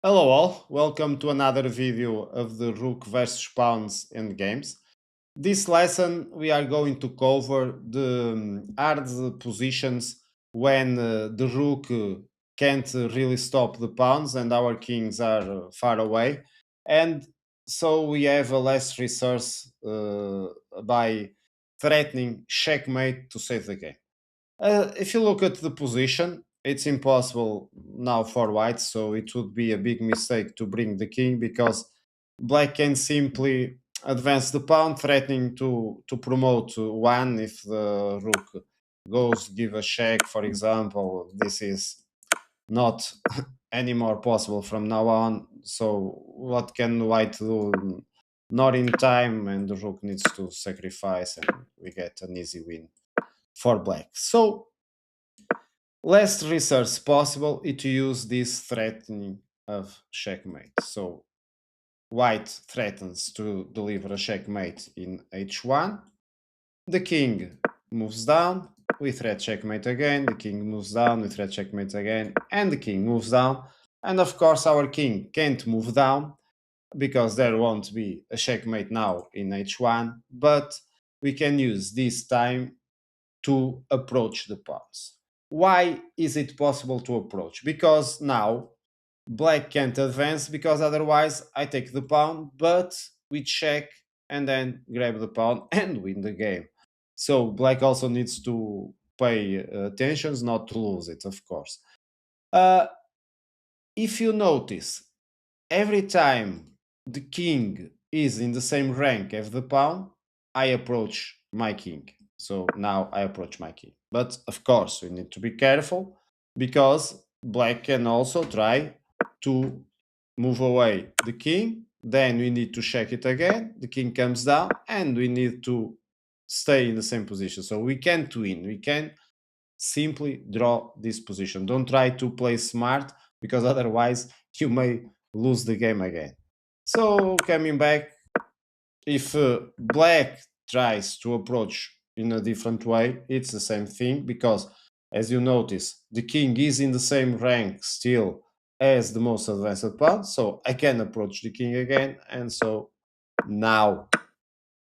Hello all, welcome to another video of the Rook versus Pawns endgames. This lesson we are going to cover the hard positions when the Rook can't really stop the pawns and our kings are far away. And so we have a less resource by threatening checkmate to save the game. If you look at the position, it's impossible now for white, so it would be a big mistake to bring the king because black can simply advance the pawn, threatening to promote one if the rook goes give a check, for example. This is not anymore possible from now on. So what can white do? Not in time, and the rook needs to sacrifice, and we get an easy win for black. So less research possible is to use this threatening of checkmate. So white threatens to deliver a checkmate in h1. The king moves down, we threat checkmate again. The king moves down, we threat checkmate again, and the king moves down. And of course, our king can't move down because there won't be a checkmate now in h1, but we can use this time to approach the pawns. Why is it possible to approach? Because now black can't advance because otherwise I take the pawn, but we check and then grab the pawn and win the game. So black also needs to pay attention not to lose it, of course. Uh, if you notice, every time the king is in the same rank as the pawn, I approach my king. So now I approach my king. But of course, we need to be careful because black can also try to move away the king. Then we need to check it again. The king comes down and we need to stay in the same position. So we can't win. We can simply draw this position. Don't try to play smart because otherwise you may lose the game again. So coming back, if black tries to approach in a different way, it's the same thing because as you notice, the king is in the same rank still as the most advanced pawn. So I can approach the king again. And so now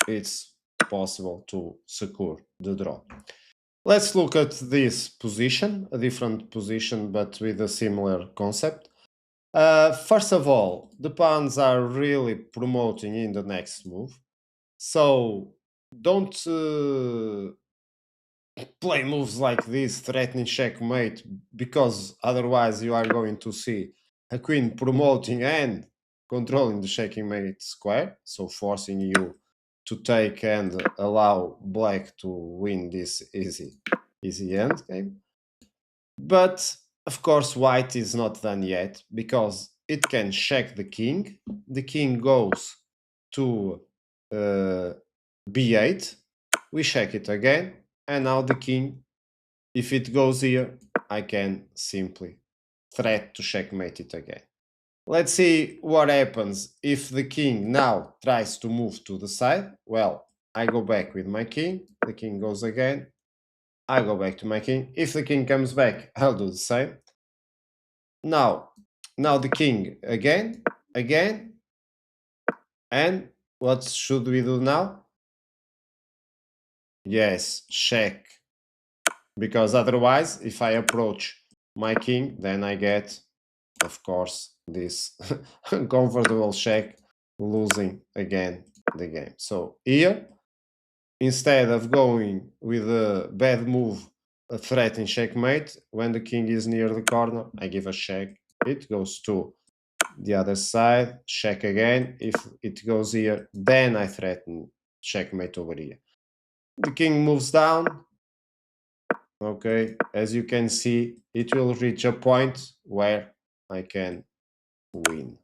it's possible to secure the draw. Let's look at this position, a different position, but with a similar concept. First of all, the pawns are really promoting in the next move. So don't play moves like this, threatening checkmate, because otherwise you are going to see a queen promoting and controlling the checkmate square, so forcing you to take and allow black to win this easy end game. But of course, white is not done yet because it can check the king. The king goes to uh, b8. We check it again, and now the king, if it goes here, I can simply threat to checkmate it again. Let's see what happens if the king now tries to move to the side. Well, I go back with my king. The king goes again. I go back to my king. If the king comes back, I'll do the same. Now, now the king again, and what should we do now? Yes, check. Because otherwise, if I approach my king, then I get, of course, this uncomfortable check, losing again the game. So here, instead of going with a bad move, a threat in checkmate, when the king is near the corner, I give a check. It goes to the other side, check again. If it goes here, then I threaten checkmate over here. The king moves down. Okay, as you can see, it will reach a point where I can win.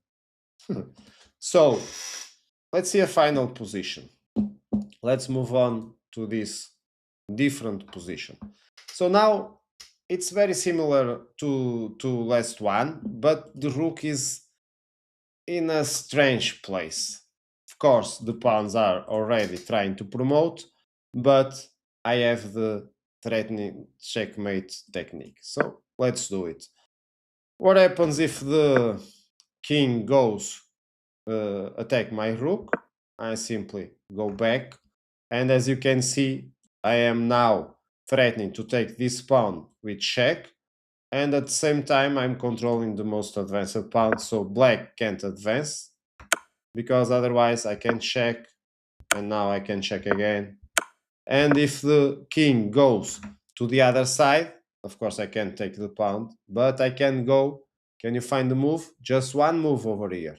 So let's see a final position. Let's move on to this different position. So now it's very similar to last one, but the rook is in a strange place. Of course, the pawns are already trying to promote, but I have the threatening checkmate technique. So let's do it. What happens if the king goes attack my rook, I simply go back. And as you can see, I am now threatening to take this pawn with check. And at the same time, I'm controlling the most advanced pawn, so black can't advance, because otherwise I can check, and now I can check again. And if the king goes to the other side, of course I can't take the pawn, but I can go. Can you find the move? Just one move over here.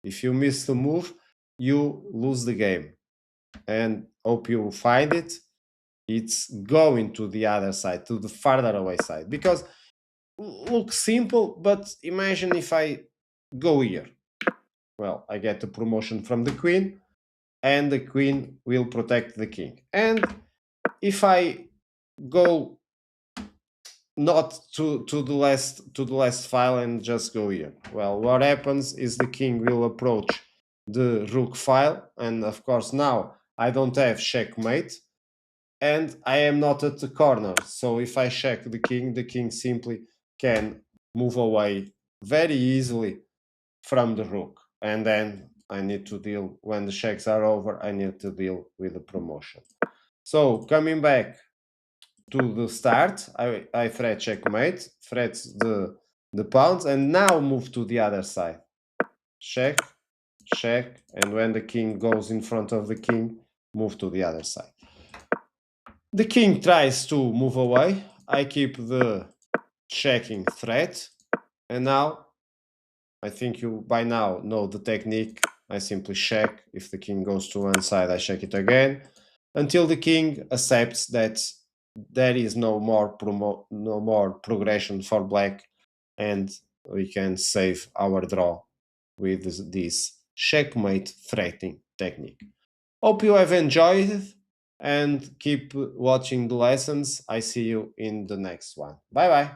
If you miss the move, you lose the game. And hope you find it. It's going to the other side, to the farther away side. Because looks simple, but imagine if I go here. Well, I get a promotion from the queen, and the queen will protect the king. And if I go not to the last file and just go here, well, what happens is the king will approach the rook file, and of course now I don't have checkmate, and I am not at the corner. So if I check the king simply can move away very easily from the rook, and then I need to deal, when the checks are over, I need to deal with the promotion. So coming back to the start, I threat checkmate, threat the pawns, and now move to the other side. Check, check, and when the king goes in front of the king, move to the other side. The king tries to move away. I keep the checking threat, and now I think you by now know the technique. I simply check. If the king goes to one side, I check it again until the king accepts that there is no more progression for black, and we can save our draw with this checkmate threatening technique. Hope you have enjoyed and keep watching the lessons. I see you in the next one. Bye bye.